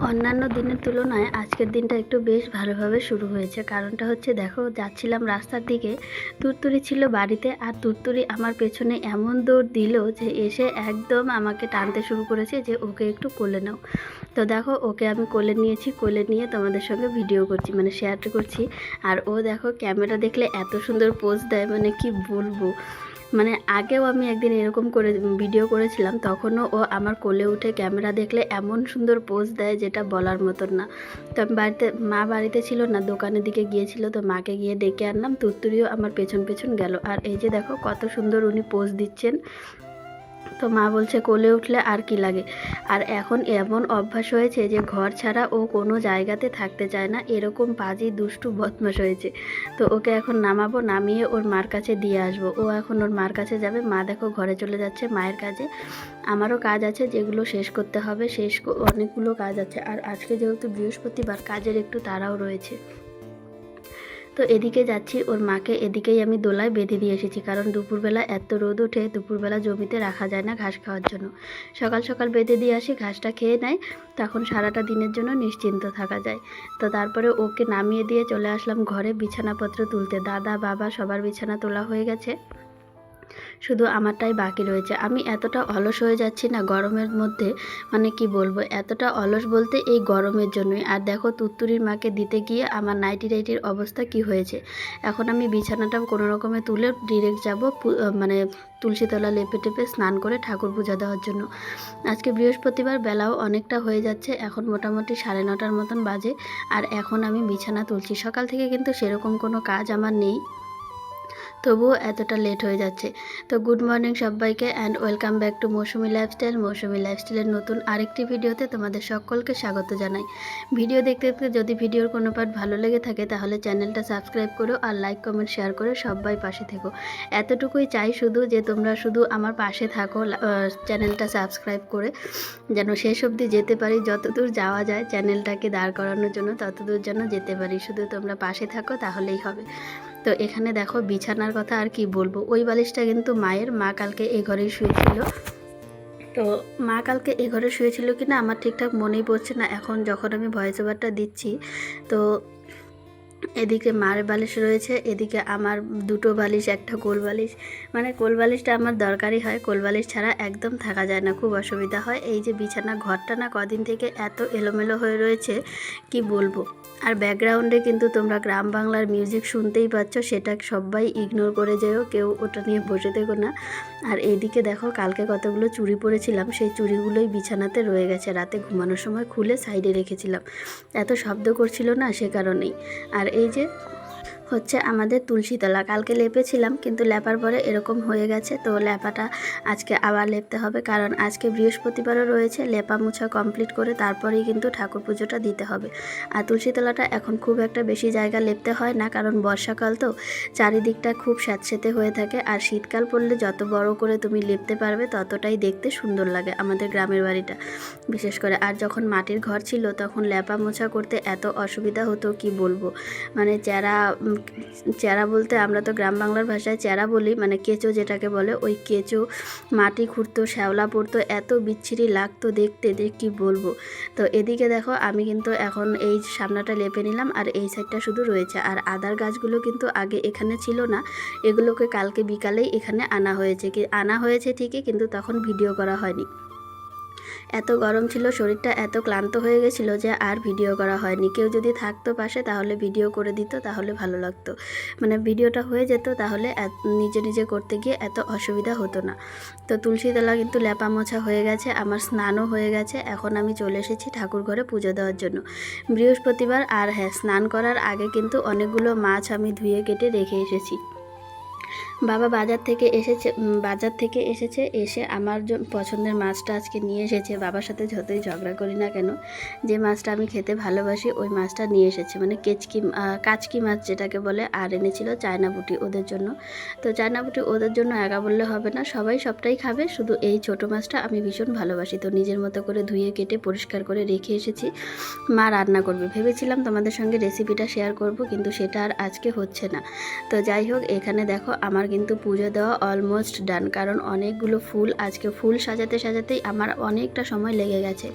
অন্যান্য দিনের তুলনায় আজকের দিনটা একটু বেশ ভালোভাবে শুরু হয়েছে। কারণটা হচ্ছে দেখো, যাচ্ছিলাম রাস্তার দিকে, তুরতুরি ছিল বাড়িতে, আর তুরতুরি আমার পেছনে এমন দৌড় দিল যে এসে একদম আমাকে টানতে শুরু করেছে যে ওকে একটু কোলে নাও। তো দেখো, ওকে আমি কোলে নিয়েছি, কোলে নিয়ে তোমাদের সঙ্গে ভিডিও করছি, মানে শেয়ার করছি। আর ও দেখো, ক্যামেরা দেখলে এত সুন্দর পোজ দেয়, মানে কি বলবো। মানে আগেও আমি একদিন এরকম করে ভিডিও করেছিলাম, তখনও ও আমার কোলে উঠে ক্যামেরা দেখলে এমন সুন্দর পোজ দেয় যেটা বলার মতন না। তো আমি বাড়িতে ছিল না, দোকানের দিকে গিয়েছিল, তো মাকে গিয়ে ডেকে আনলাম, তুরতুরিও আমার পেছন পেছন গেল। আর এই যে দেখো কত সুন্দর উনি পোজ দিচ্ছেন। তো মা বলছে কোলে উঠলে আর কি লাগে। আর এখন এমন অভ্যাস হয়েছে যে ঘর ছাড়া ও কোনো জায়গাতে থাকতে চায় না, এরকম পাজি দুষ্টু বদমাশ হয়েছে। তো ওকে এখন নামাবো, নামিয়ে ওর মার কাছে দিয়ে আসবো। ও এখন ওর মার কাছে যাবে। মা দেখো ঘরে চলে যাচ্ছে মায়ের কাজে। আমারও কাজ আছে, যেগুলো শেষ করতে হবে, অনেকগুলো কাজ আছে। আর আজকে যেহেতু বৃহস্পতিবার, কাজের একটু তাড়াও রয়েছে। তো এদিকে যাচ্ছি, ওর মাকে এদিকেই আমি দোলায় বেঁধে দিয়ে এসেছি, কারণ দুপুরবেলা এত রোদ ওঠে, দুপুরবেলা জমিতে রাখা যায় না ঘাস খাওয়ার জন্য। সকাল সকাল বেঁধে দিয়ে আসি, ঘাসটা খেয়ে নেয়, তখন সারাটা দিনের জন্য নিশ্চিন্ত থাকা যায়। তো তারপরে ওকে নামিয়ে দিয়ে চলে আসলাম ঘরে বিছানাপত্র তুলতে। দাদা বাবা সবার বিছানা তোলা হয়ে গেছে, শুধু আমারটাই বাকি রয়েছে। আমি এতটা অলস হয়ে যাচ্ছি না গরমের মধ্যে, মানে কি বলবো, এতটা অলস বলতে এই গরমের জন্যই। আর দেখো, তুত্তুরির মাকে দিতে গিয়ে আমার নাইটির অবস্থা কি হয়েছে। এখন আমি বিছানাটা কোনো রকমে তুলে ডিরেক্ট যাব মানে তুলসীতলা লেপে টেপে স্নান করে ঠাকুর পূজা দেওয়ার জন্য। আজকে বৃহস্পতিবার, বেলাও অনেকটা হয়ে যাচ্ছে, এখন মোটামুটি 9:30 মতন বাজে। আর এখন আমি বিছানা তুলছি। সকাল থেকে কিন্তু সেরকম কোনো কাজ আমার নেই, তবুও এতটা লেট হয়ে যাচ্ছে। তো গুড মর্নিং সবাইকে, and welcome back to Moushumi lifestyle. Moushumi লাইফস্টাইলের নতুন আরেকটি ভিডিওতে তোমাদের সকলকে স্বাগত জানাই। ভিডিও দেখতে দেখতে যদি ভিডিওর কোনো পার্ট ভালো লেগে থাকে, তাহলে চ্যানেলটা সাবস্ক্রাইব করো, আর লাইক কমেন্ট শেয়ার করে সবাই পাশে থেকো। এতটুকুই চাই শুধু, যে তোমরা শুধু আমার পাশে থাকো, চ্যানেলটা সাবস্ক্রাইব করে, যেন শেষ অবধি যেতে পারি। যতদূর যাওয়া যায় চ্যানেলটাকে দাঁড় করানোর জন্য, ততদূর যেন যেতে পারি। শুধু তোমরা পাশে থাকো, তাহলেই হবে। তো এখানে দেখো, বিছানার কথা আর কি বলবো। ওই বালিশটা কিন্তু মায়ের, মা কালকে এ ঘরেই শুয়েছিল। তো মা কালকে এ ঘরে শুয়েছিল কিনা আমার ঠিকঠাক মনেই পড়ছে না এখন, যখন আমি ভয়েস ওভারটা দিচ্ছি। তো এদিকে মার বালিশ রয়েছে, এদিকে আমার দুটো বালিশ, একটা কোল বালিশ। মানে কোল বালিশটা আমার দরকারই হয়, কোল বালিশ ছাড়া একদম থাকা যায় না, খুব অসুবিধা হয়। এই যে বিছানা ঘরটা না কদিন থেকে এত এলোমেলো হয়ে রয়েছে, কি বলবো। আর ব্যাকগ্রাউন্ডে কিন্তু তোমরা গ্রাম বাংলার মিউজিক শুনতেই পাচ্ছ, সেটা সবাই ইগনোর করে যেও, কেউ ওটা নিয়ে বসে থেকো না। আর এইদিকে দেখো, কালকে কতগুলো চুড়ি পরেছিলাম, সেই চুড়িগুলোই বিছানাতে রয়ে গেছে, রাতে ঘুমানোর সময় খুলে সাইডে রেখেছিলাম। এত শব্দ করছিল না, সে কারণেই। আর এই যে হচ্ছে আমাদের তুলসীতলা, কালকে লেপেছিলাম, কিন্তু লেপার পরে এরকম হয়ে গেছে। তো লেপাটা আজকে আবার লেপতে হবে, কারণ আজকে বৃহস্পতিবারও রয়েছে। লেপা মুছা কমপ্লিট করে তারপরেই কিন্তু ঠাকুর পুজোটা দিতে হবে। আর তুলসীতলাটা এখন খুব একটা বেশি জায়গা লেপতে হয় না, কারণ বর্ষাকাল তো, চারিদিকটা খুব স্যাঁতসেঁতে হয়ে থাকে। আর শীতকাল পড়লে যত বড় করে তুমি লেপতে পারবে, ততটাই দেখতে সুন্দর লাগে আমাদের গ্রামের বাড়িটা বিশেষ করে। আর যখন মাটির ঘর ছিল, তখন লেপা মোছা করতে এত অসুবিধা হতো, কি বলবো। মানে চেরা বলতে, আমরা তো গ্রাম বাংলার ভাষায় চেরা বলি, মানে কেঁচো যেটাকে বলে, ওই কেঁচো মাটি খুঁড়তো, শ্যাওলা পড়তো, এত বিচ্ছিরি লাগতো দেখতে, যে কি বলবো। তো এদিকে দেখো, আমি কিন্তু এখন এই সামনাটা লেপে নিলাম, আর এই সাইডটা শুধু রয়েছে। আর আদার গাছগুলো কিন্তু আগে এখানে ছিল না, এগুলোকে কালকে বিকালেই এখানে আনা হয়েছে ঠিকই, কিন্তু তখন ভিডিও করা হয়নি। এত গরম ছিল, শরীরটা এত ক্লান্ত হয়ে গেছিলো যে আর ভিডিও করা হয়নি। কেউ যদি থাকতো পাশে, তাহলে ভিডিও করে দিত, তাহলে ভালো লাগতো, মানে ভিডিওটা হয়ে যেত, তাহলে নিজে নিজে করতে গিয়ে এত অসুবিধা হতো না। তো তুলসীতলা কিন্তু লেপা মোছা হয়ে গেছে, আমার স্নানও হয়ে গেছে। এখন আমি চলে এসেছি ঠাকুর ঘরে পুজো দেওয়ার জন্য, বৃহস্পতিবার। আর হ্যাঁ, স্নান করার আগে কিন্তু অনেকগুলো মাছ আমি ধুয়ে কেটে রেখে এসেছি। বাবা বাজার থেকে এসেছে, এসে আমার পছন্দের মাছটা আজকে নিয়ে এসেছে। বাবার সাথে যতই ঝগড়া করি না কেন, যে মাছটা আমি খেতে ভালোবাসি, ওই মাছটা নিয়ে এসেছে, মানে কাচকি মাছ যেটাকে বলে। আর এনেছিল চায়না পুঁটি ওদের জন্য। তো চায়না পুঁটি ওদের জন্য একা বললে হবে না, সবাই সবটাই খাবে, শুধু এই ছোট মাছটা আমি ভীষণ ভালোবাসি। তো নিজের মতো করে ধুয়ে কেটে পরিষ্কার করে রেখে এসেছি। মা রান্না করবে ভেবেছিলাম, তোমাদের সঙ্গে রেসিপিটা শেয়ার করব, কিন্তু সেটা আর আজকে হচ্ছে না। তো যাই হোক, এখানে দেখো আমার কিন্তু পুজো দেওয়া অলমোস্ট ডান, কারণ অনেকগুলো ফুল, আজকে ফুল সাজাতে সাজাতেই আমার অনেকটা সময় লেগে গেছে।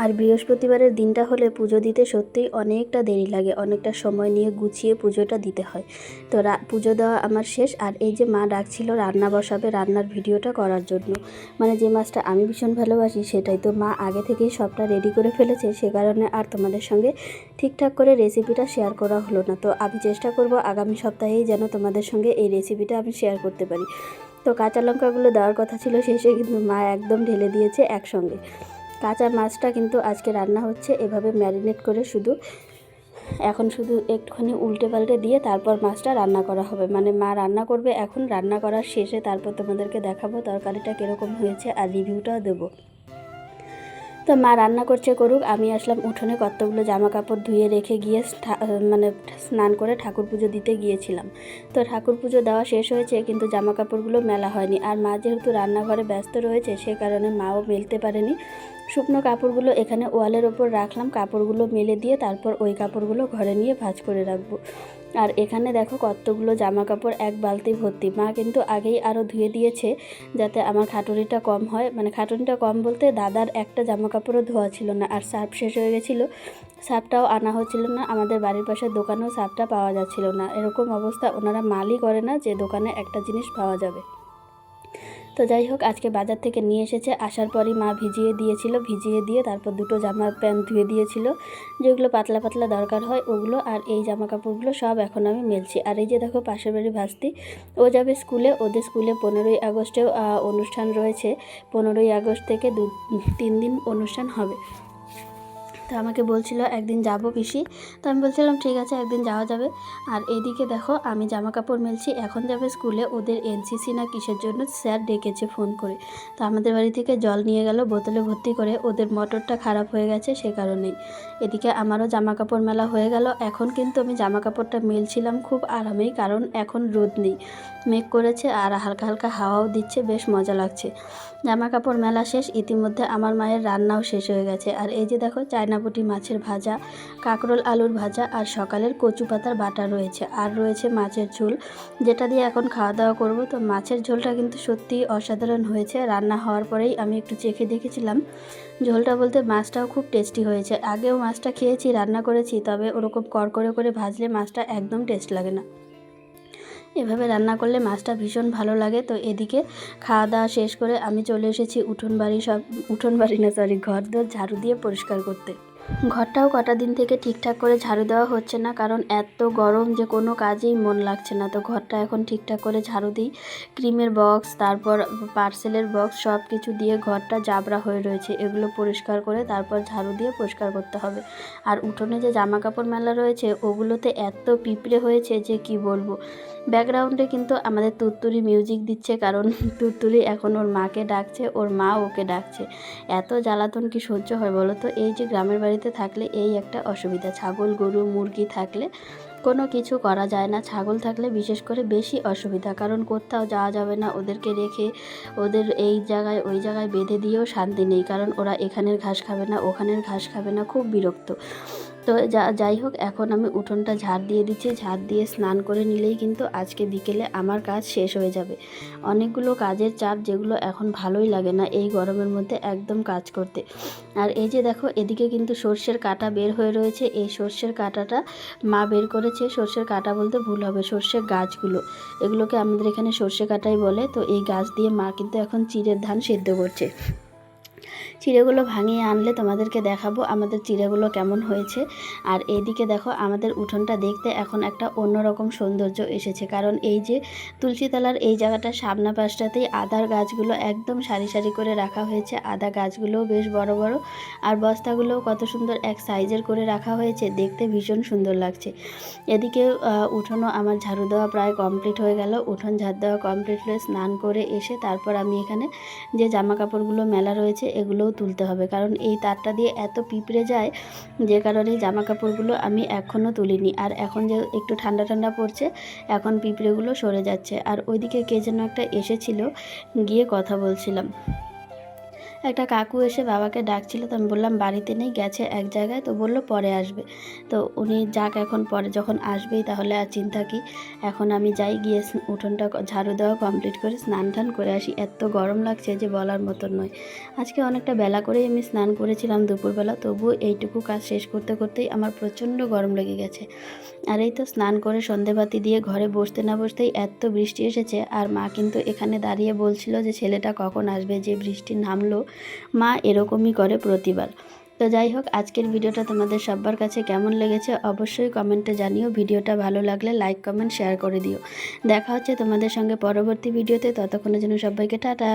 আর বৃহস্পতিবারের দিনটা হলে পুজো দিতে সত্যিই অনেকটা দেরি লাগে, অনেকটা সময় নিয়ে গুছিয়ে পুজোটা দিতে হয়। তো পুজো দেওয়া আমার শেষ। আর এই যে মা ডাকছিল রান্না বসাবে, রান্নার ভিডিওটা করার জন্য, মানে যে মাছটা আমি ভীষণ ভালোবাসি সেটাই। তো মা আগে থেকেই সবটা রেডি করে ফেলেছে, সে কারণে আর তোমাদের সঙ্গে ঠিকঠাক করে রেসিপিটা শেয়ার করা হলো না। তো আমি চেষ্টা করব আগামী সপ্তাহেই যেন তোমাদের সঙ্গে এই রেসিপিটা আমি শেয়ার করতে পারি। তো কাঁচা লঙ্কাগুলো দেওয়ার কথা ছিল শেষে, কিন্তু মা একদম ঢেলে দিয়েছে একসঙ্গে। কাঁচা মাছটা কিন্তু আজকে রান্না হচ্ছে এভাবে ম্যারিনেট করে, এখন শুধু একটুখানি উল্টে পাল্টে দিয়ে তারপর মাছটা রান্না করা হবে। মানে মা রান্না করবে এখন, রান্না করার শেষে তারপর তোমাদেরকে দেখাবো তরকারিটা কীরকম হয়েছে আর রিভিউটাও দেবো। তো মা রান্না করছে করুক, আমি আসলাম উঠোনে কতগুলো জামা কাপড় ধুয়ে রেখে গিয়ে মানে স্নান করে ঠাকুর পুজো দিতে গিয়েছিলাম। তো ঠাকুর পুজো দেওয়া শেষ হয়েছে, কিন্তু জামা কাপড়গুলো মেলা হয়নি। আর মা যেহেতু রান্নাঘরে ব্যস্ত রয়েছে সে কারণে মাও মেলতে পারেনি। শুকনো কাপড়গুলো এখানে ওয়ালের ওপর রাখলাম, কাপড়গুলো মেলে দিয়ে তারপর ওই কাপড়গুলো ঘরে নিয়ে ভাঁজ করে রাখবো। আর এখানে দেখো কতগুলো জামা কাপড়, এক বালতি ভর্তি। মা কিন্তু আগেই আরও ধুয়ে দিয়েছে যাতে আমার খাটুনিটা কম হয়। মানে খাটুনিটা কম বলতে দাদার একটা জামা কাপড়ও ধোয়া ছিল না, আর সার্ফ শেষ হয়ে গেছিলো, সার্ফটাও আনা হচ্ছিল না। আমাদের বাড়ির পাশের দোকানেও সার্ফটা পাওয়া যাচ্ছিল না। এরকম অবস্থা, ওনারা মালই করে না যে দোকানে একটা জিনিস পাওয়া যাবে। তো যাই হোক, আজকে বাজার থেকে নিয়ে এসেছে, আসার পরই মা ভিজিয়ে দিয়েছিল, ভিজিয়ে দিয়ে তারপর দুটো জামা প্যান্ট ধুয়ে দিয়েছিল, যেগুলো পাতলা পাতলা দরকার হয় ওগুলো। আর এই জামা কাপড়গুলো সব এখন আমি মেলছি। আর এই যে দেখো পাশের বাড়ি ভাস্তি, ও যাবে স্কুলে, ওদের স্কুলে 15ই আগস্টেও অনুষ্ঠান রয়েছে। 15ই আগস্ট থেকে 3 দিন অনুষ্ঠান হবে। তো আমাকে বলছিল একদিন যাব পিসি, তো আমি বলছিলাম ঠিক আছে একদিন যাওয়া যাবে। আর এদিকে দেখো আমি জামা কাপড় মেলছি, এখন যাবে স্কুলে, ওদের এনসিসি না কিসের জন্য স্যার ডেকেছে ফোন করে। তো আমাদের বাড়ি থেকে জল নিয়ে গেল বোতলে ভর্তি করে, ওদের মোটরটা খারাপ হয়ে গেছে সে কারণেই। এদিকে আমারও জামা কাপড় মেলা হয়ে গেল। এখন কিন্তু আমি জামা কাপড়টা মেলছিলাম খুব আরামেই, কারণ এখন রোদ নেই, মেঘ করেছে আর হালকা হালকা হাওয়াও দিচ্ছে, বেশ মজা লাগছে। জামা কাপড় মেলা শেষ, ইতিমধ্যে আমার মায়ের রান্নাও শেষ হয়ে গেছে। আর এই যে দেখো চায়নাপুঁটি মাছের ভাজা, কাঁকরোল আলুর ভাজা, আর সকালের কচু পাতার বাটা রয়েছে, আর রয়েছে মাছের ঝোল, যেটা দিয়ে এখন খাওয়া দাওয়া করব। তো মাছের ঝোলটা কিন্তু সত্যিই অসাধারণ হয়েছে। রান্না হওয়ার পরেই আমি একটু চেখে দেখেছিলাম, ঝোলটা বলতে মাছটাও খুব টেস্টি হয়েছে। আগেও মাছটা খেয়েছি, রান্না করেছি, তবে ওরকম কড়কড়ে করে ভাজলে মাছটা একদম টেস্ট লাগে না। এভাবে রান্না করলে মাছটা ভীষণ ভালো লাগে। তো এদিকে খাওয়া দাওয়া শেষ করে আমি চলে এসেছি উঠোন বাড়ি না সরি, ঘর দোর ঝাড়ু দিয়ে পরিষ্কার করতে। ঘরটাও কটা দিন থেকে ঠিকঠাক করে ঝাড়ু দেওয়া হচ্ছে না, কারণ এত গরম যে কোনো কাজেই মন লাগছে না। তো ঘরটা এখন ঠিকঠাক করে ঝাড়ু দিই, ক্রিমের বক্স, তারপর পার্সেলের বক্স, সব কিছু দিয়ে ঘরটা জাবরা হয়ে রয়েছে, এগুলো পরিষ্কার করে তারপর ঝাড়ু দিয়ে পরিষ্কার করতে হবে। আর উঠোনে যে জামা কাপড় মেলা রয়েছে ওগুলোতে এত পিঁপড়ে হয়েছে যে কি বলবো। ব্যাকগ্রাউন্ডে কিন্তু আমাদের তুত্তুরি মিউজিক দিচ্ছে, কারণ তুত্তুরি এখন ওর মাকে ডাকছে, ওর মা ওকে ডাকছে। এত জ্বালাতন কি সহ্য হয় বলো তো? এই যে গ্রামের বাড়িতে থাকলে এই একটা অসুবিধা, ছাগল গরু মুরগি থাকলে কোনো কিছু করা যায় না, ছাগল থাকলে বিশেষ করে বেশি অসুবিধা, কারণ কোথাও যাওয়া যাবে না, ওদেরকে রেখে ওদের এই জায়গায় ওই জায়গায় বেঁধে দিয়েও শান্তি নেই, কারণ ওরা এখানের ঘাস খাবে না ওখানের ঘাস খাবে না, খুব বিরক্ত। তো যাই হোক, এখন আমি উঠোনটা ঝাড় দিয়ে দিচ্ছি, ঝাড় দিয়ে স্নান করে নিলেই কিন্তু আজকে বিকেলে আমার কাজ শেষ হয়ে যাবে। অনেকগুলো কাজের চাপ, যেগুলো এখন ভালোই লাগে না এই গরমের মধ্যে একদম কাজ করতে। আর এই যে দেখো এদিকে কিন্তু সর্ষের কাঁটা বের হয়ে রয়েছে, এই সর্ষের কাঁটাটা মা বের করেছে। সর্ষের কাঁটা বলতে ভুল হবে, সর্ষের গাছগুলো, এগুলোকে আমাদের এখানে সর্ষে কাঁটাই বলে। তো এই গাছ দিয়ে মা কিন্তু এখন চিড়ের ধান সিদ্ধ করছে। চিড়েগুলো ভাঙিয়ে আনলে তোমাদেরকে দেখাবো আমাদের চিড়েগুলো কেমন হয়েছে। আর এইদিকে দেখো আমাদের উঠোনটা দেখতে এখন একটা অন্যরকম সৌন্দর্য এসেছে, কারণ এই যে তুলসীতলার এই জায়গাটা সামনা পাশটাতেই আদার গাছগুলো একদম সারি সারি করে রাখা হয়েছে। আদা গাছগুলোও বেশ বড় বড়, আর বস্তাগুলোও কত সুন্দর এক সাইজের করে রাখা হয়েছে, দেখতে ভীষণ সুন্দর লাগছে। এদিকে উঠোনও আমার ঝাড়ু দেওয়া প্রায় কমপ্লিট হয়ে গেল। উঠোন ঝাড় দেওয়া কমপ্লিট হয়ে স্নান করে এসে তারপর আমি এখানে যে জামা কাপড়গুলো মেলা রয়েছে এগুলোও তুলতে হবে, কারণ এই তারটা দিয়ে এত পিঁপড়ে যায়, যে কারণে জামা কাপড়গুলো আমি এখনও তুলিনি। আর এখন যে একটু ঠান্ডা ঠান্ডা পড়ছে, এখন পিঁপড়েগুলো সরে যাচ্ছে। আর ওইদিকে কে যেন একটা এসেছিল, গিয়ে কথা বলছিলাম। একটা কাকু এসে বাবাকে ডাকছিল, তো আমি বললাম বাড়িতে নেই, গেছে এক জায়গায়, তো বললো পরে আসবে। তো উনি যাক, এখন পরে যখন আসবেই তাহলে আর চিন্তা কি। এখন আমি যাই, গিয়ে উঠোনটা ঝাড়ু দেওয়া কমপ্লিট করে স্নান টান করে আসি। এত গরম লাগছে যে বলার মতন নয়। আজকে অনেকটা বেলা করেই আমি স্নান করেছিলাম দুপুরবেলা, তবুও এইটুকু কাজ শেষ করতে করতেই আমার প্রচণ্ড গরম লেগে গেছে। আর এই তো স্নান করে সন্ধেবাতি দিয়ে ঘরে বসতে না বসতেই এত বৃষ্টি এসেছে। আর মা কিন্তু এখানে দাঁড়িয়ে বলছিল যে ছেলেটা কখন আসবে, যে বৃষ্টি নামলো। মা এরকমই করে প্রতিবার। তো যাই হোক, আজকের ভিডিওটা তোমাদের সবার কাছে কেমন লেগেছে অবশ্যই কমেন্টে জানিও। ভিডিওটা ভালো লাগলে লাইক কমেন্ট শেয়ার করে দিও। দেখা হচ্ছে তোমাদের সঙ্গে পরবর্তী ভিডিওতে, ততক্ষণের জন্য সবাইকে টাটা।